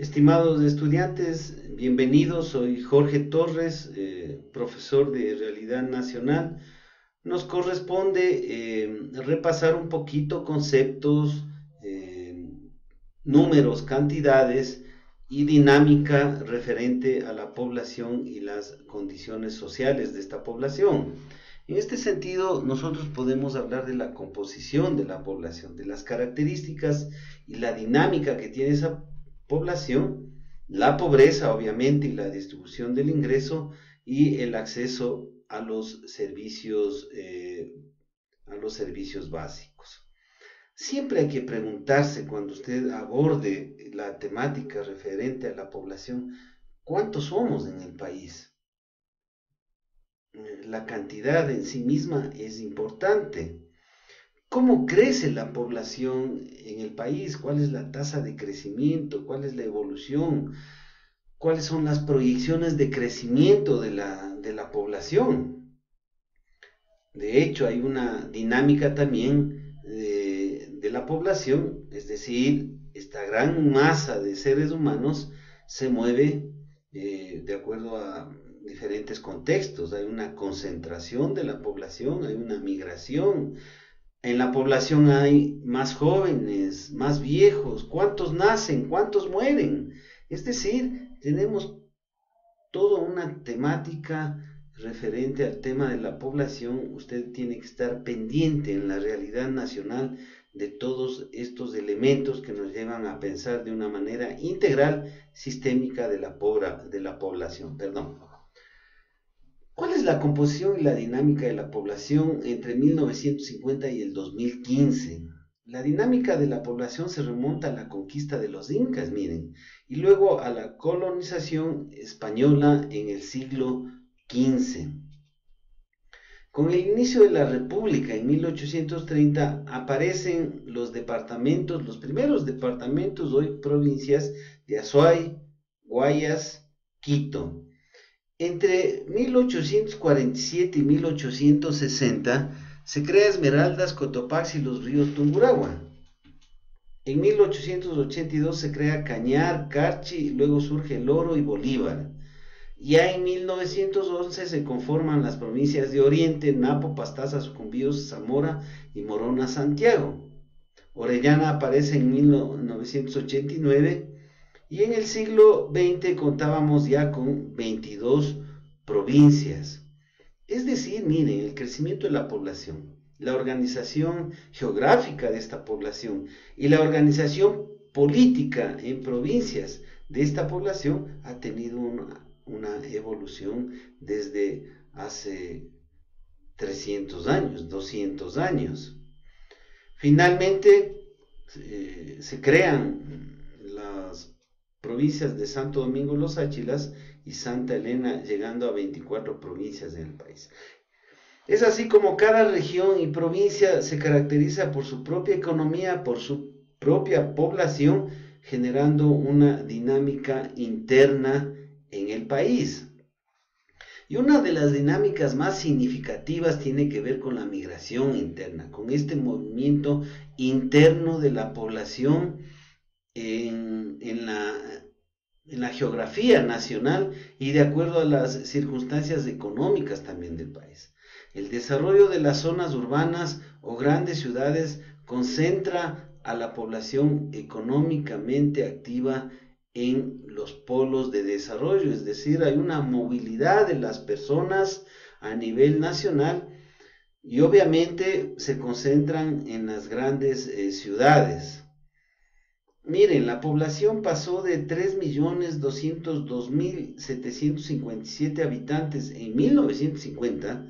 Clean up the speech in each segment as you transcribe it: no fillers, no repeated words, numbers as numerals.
Estimados estudiantes, bienvenidos. Soy Jorge Torres, profesor de Realidad Nacional. Nos corresponde repasar un poquito conceptos, eh, números, cantidades y dinámica referente a la población y las condiciones sociales de esta población. En este sentido, nosotros podemos hablar de la composición de la población, de las características y la dinámica que tiene esa población, la pobreza obviamente y la distribución del ingreso y el acceso a los servicios básicos. Siempre hay que preguntarse cuando usted aborde la temática referente a la población, ¿cuántos somos en el país? La cantidad en sí misma es importante. ¿Cómo crece la población en el país? ¿Cuál es la tasa de crecimiento? ¿Cuál es la evolución? ¿Cuáles son las proyecciones de crecimiento de la población? De hecho, hay una dinámica también de la población, es decir, esta gran masa de seres humanos se mueve de acuerdo a diferentes contextos. Hay una concentración de la población, hay una migración. En la población hay más jóvenes, más viejos, cuántos nacen, cuántos mueren. Es decir, tenemos toda una temática referente al tema de la población. Usted tiene que estar pendiente en la realidad nacional de todos estos elementos que nos llevan a pensar de una manera integral, sistémica de la población. Perdón. ¿Cuál es la composición y la dinámica de la población entre 1950 y el 2015? La dinámica de la población se remonta a la conquista de los incas, miren, y luego a la colonización española en el siglo XV. Con el inicio de la República en 1830 aparecen los departamentos, los primeros departamentos, hoy provincias de Azuay, Guayas, Quito. Entre 1847 y 1860 se crea Esmeraldas, Cotopaxi y los ríos Tungurahua. En 1882 se crea Cañar, Carchi, luego surge El Oro y Bolívar. Ya en 1911 se conforman las provincias de Oriente, Napo, Pastaza, Sucumbíos, Zamora y Morona, Santiago. Orellana aparece en 1989 y en el siglo XX contábamos ya con 22 provincias. Es decir, miren, el crecimiento de la población, la organización geográfica de esta población y la organización política en provincias de esta población ha tenido una evolución desde hace 300 años, 200 años. Finalmente, se crean las provincias de Santo Domingo, Los Áchilas y Santa Elena, llegando a 24 provincias en el país. Es así como cada región y provincia se caracteriza por su propia economía, por su propia población, generando una dinámica interna en el país. Y una de las dinámicas más significativas tiene que ver con la migración interna, con este movimiento interno de la población en la geografía nacional y de acuerdo a las circunstancias económicas también del país. El desarrollo de las zonas urbanas o grandes ciudades concentra a la población económicamente activa en los polos de desarrollo, es decir, hay una movilidad de las personas a nivel nacional y obviamente se concentran en las grandes ciudades. Miren, la población pasó de 3.202.757 habitantes en 1950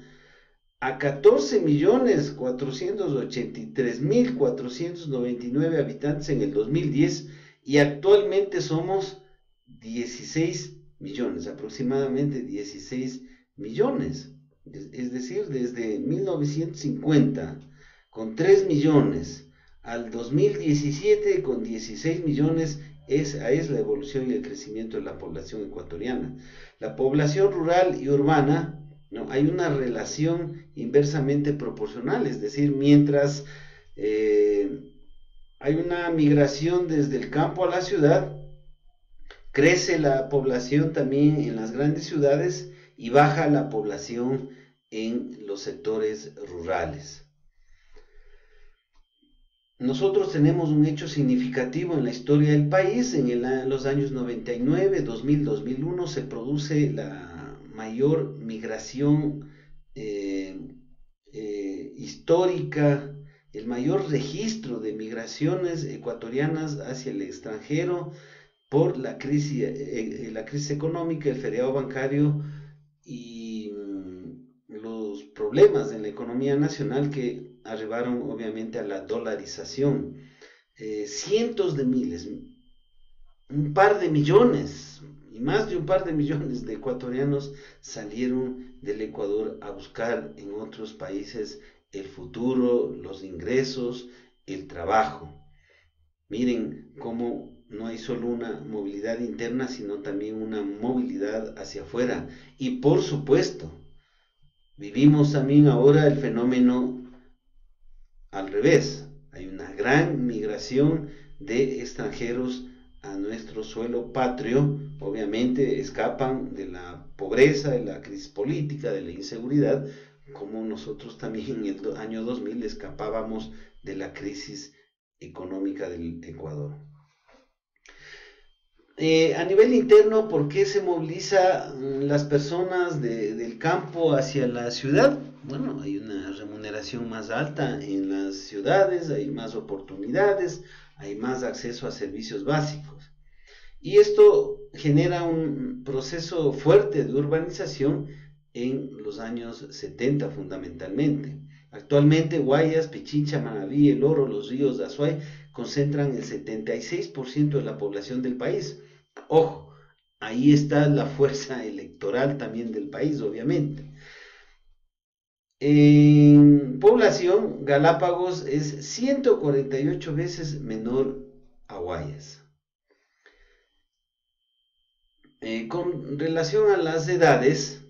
a 14.483.499 habitantes en el 2010 y actualmente somos 16 millones, aproximadamente 16 millones. Es decir, desde 1950 con 3 millones al 2017 con 16 millones, esa es la evolución y el crecimiento de la población ecuatoriana. La población rural y urbana, ¿no? Hay una relación inversamente proporcional, es decir, mientras hay una migración desde el campo a la ciudad, Crece la población también en las grandes ciudades y baja la población en los sectores rurales. Nosotros tenemos un hecho significativo en la historia del país. En los años 99, 2000, 2001 se produce la mayor migración eh, histórica, el mayor registro de migraciones ecuatorianas hacia el extranjero por la crisis económica, el feriado bancario y los problemas en la economía nacional que arribaron obviamente a la dolarización. Cientos de miles, un par de millones y más de un par de millones de ecuatorianos salieron del Ecuador a buscar en otros países el futuro, los ingresos, el trabajo. Miren cómo no hay solo una movilidad interna, sino también una movilidad hacia afuera. Y por supuesto, vivimos también ahora el fenómeno al revés. Hay una gran migración de extranjeros a nuestro suelo patrio. Obviamente escapan de la pobreza, de la crisis política, de la inseguridad, como nosotros también en el año 2000 escapábamos de la crisis económica del Ecuador. A nivel interno, ¿por qué se moviliza las personas del campo hacia la ciudad? Bueno, hay una remuneración más alta en las ciudades, hay más oportunidades, hay más acceso a servicios básicos. Y esto genera un proceso fuerte de urbanización en los años 70 fundamentalmente. Actualmente Guayas, Pichincha, Manabí, El Oro, los ríos de Azuay concentran el 76% de la población del país. Ojo, ahí está la fuerza electoral también del país, obviamente. En población, Galápagos es 148 veces menor a Guayas. Con relación a las edades,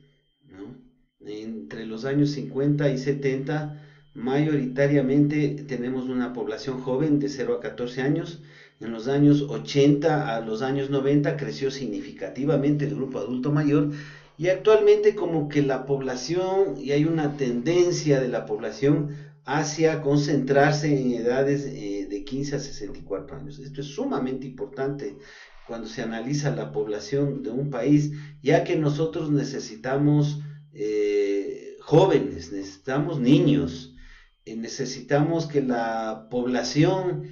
¿no? Entre los años 50 y 70, mayoritariamente tenemos una población joven de 0 a 14 años. En los años 80 a los años 90 creció significativamente el grupo adulto mayor y actualmente como que la población, y hay una tendencia de la población hacia concentrarse en edades de 15 a 64 años. Esto es sumamente importante cuando se analiza la población de un país, ya que nosotros necesitamos jóvenes, necesitamos niños, necesitamos que la población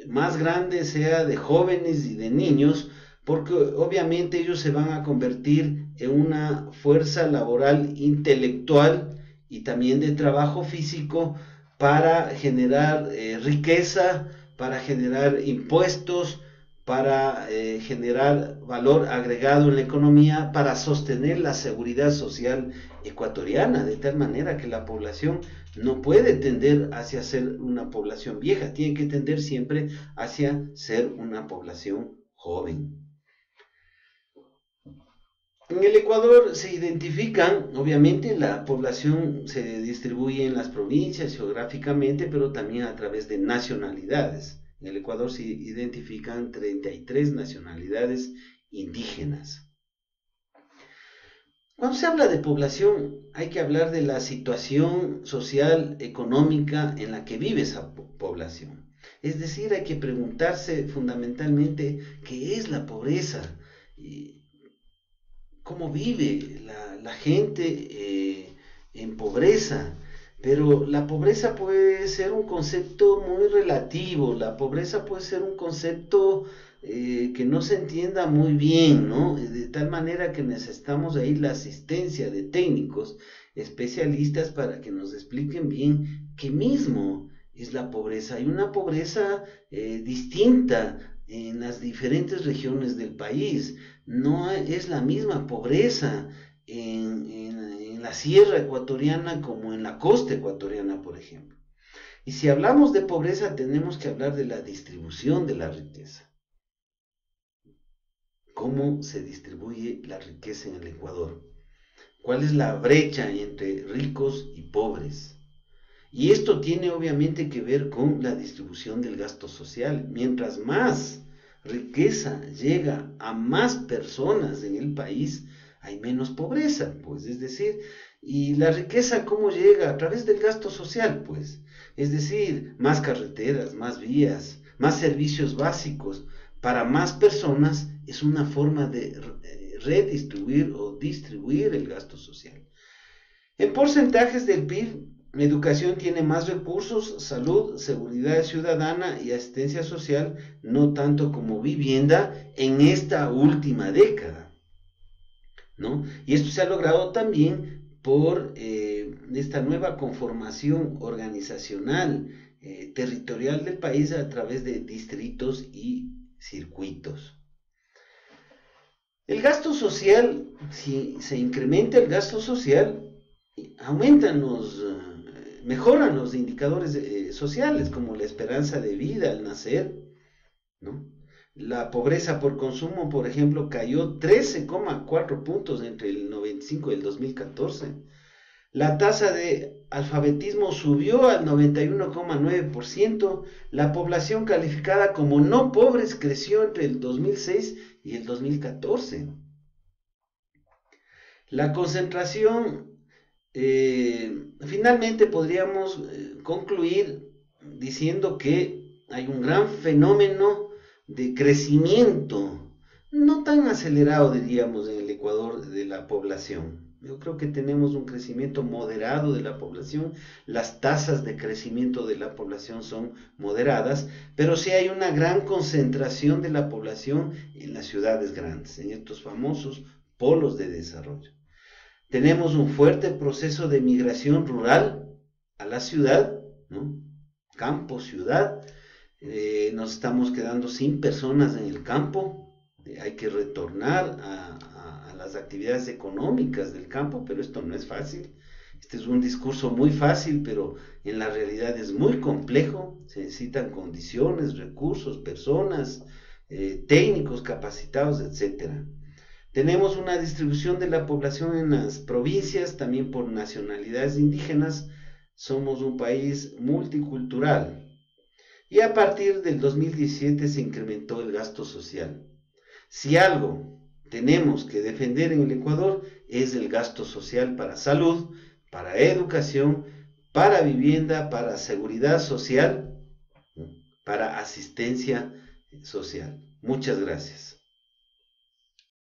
más grande sea de jóvenes y de niños, porque obviamente ellos se van a convertir en una fuerza laboral intelectual y también de trabajo físico para generar riqueza, para generar impuestos, para generar valor agregado en la economía, para sostener la seguridad social ecuatoriana, de tal manera que la población no puede tender hacia ser una población vieja, tiene que tender siempre hacia ser una población joven. En el Ecuador se identifican, obviamente la población se distribuye en las provincias geográficamente, pero también a través de nacionalidades. En el Ecuador se identifican 33 nacionalidades indígenas. Cuando se habla de población, hay que hablar de la situación social, económica en la que vive esa población. Es decir, hay que preguntarse fundamentalmente qué es la pobreza, cómo vive la gente en pobreza. Pero la pobreza puede ser un concepto muy relativo, la pobreza puede ser un concepto que no se entienda muy bien, ¿no? De tal manera que necesitamos ahí la asistencia de técnicos especialistas para que nos expliquen bien qué mismo es la pobreza. Hay una pobreza distinta en las diferentes regiones del país, no es la misma pobreza en la sierra ecuatoriana como en la costa ecuatoriana, por ejemplo. Y si hablamos de pobreza, tenemos que hablar de la distribución de la riqueza. ¿Cómo se distribuye la riqueza en el Ecuador? ¿Cuál es la brecha entre ricos y pobres? Y esto tiene obviamente que ver con la distribución del gasto social. Mientras más riqueza llega a más personas en el país, hay menos pobreza, pues, es decir, y la riqueza ¿cómo llega? A través del gasto social, pues, es decir, más carreteras, más vías, más servicios básicos para más personas es una forma de redistribuir o distribuir el gasto social. En porcentajes del PIB, educación tiene más recursos, salud, seguridad ciudadana y asistencia social, no tanto como vivienda en esta última década, ¿no? Y esto se ha logrado también por esta nueva conformación organizacional, territorial del país a través de distritos y circuitos. El gasto social, si se incrementa el gasto social, mejoran los indicadores sociales, como la esperanza de vida al nacer, ¿no? La pobreza por consumo, por ejemplo, cayó 13,4 puntos entre el 95 y el 2014. La tasa de alfabetismo subió al 91,9%. La población calificada como no pobres creció entre el 2006 y el 2014. La concentración, finalmente podríamos concluir diciendo que hay un gran fenómeno de crecimiento, no tan acelerado, diríamos, en el Ecuador de la población. Yo creo que tenemos un crecimiento moderado de la población, las tasas de crecimiento de la población son moderadas, pero sí hay una gran concentración de la población en las ciudades grandes, en estos famosos polos de desarrollo. Tenemos un fuerte proceso de migración rural a la ciudad, ¿no? Campo, ciudad. Nos estamos quedando sin personas en el campo. Hay que retornar a las actividades económicas del campo, pero esto no es fácil. Este es un discurso muy fácil, pero en la realidad es muy complejo. Se necesitan condiciones, recursos, personas, técnicos capacitados, etcétera. Tenemos una distribución de la población en las provincias, también por nacionalidades indígenas. Somos un país multicultural. Y a partir del 2017 se incrementó el gasto social. Si algo tenemos que defender en el Ecuador es el gasto social para salud, para educación, para vivienda, para seguridad social, para asistencia social. Muchas gracias.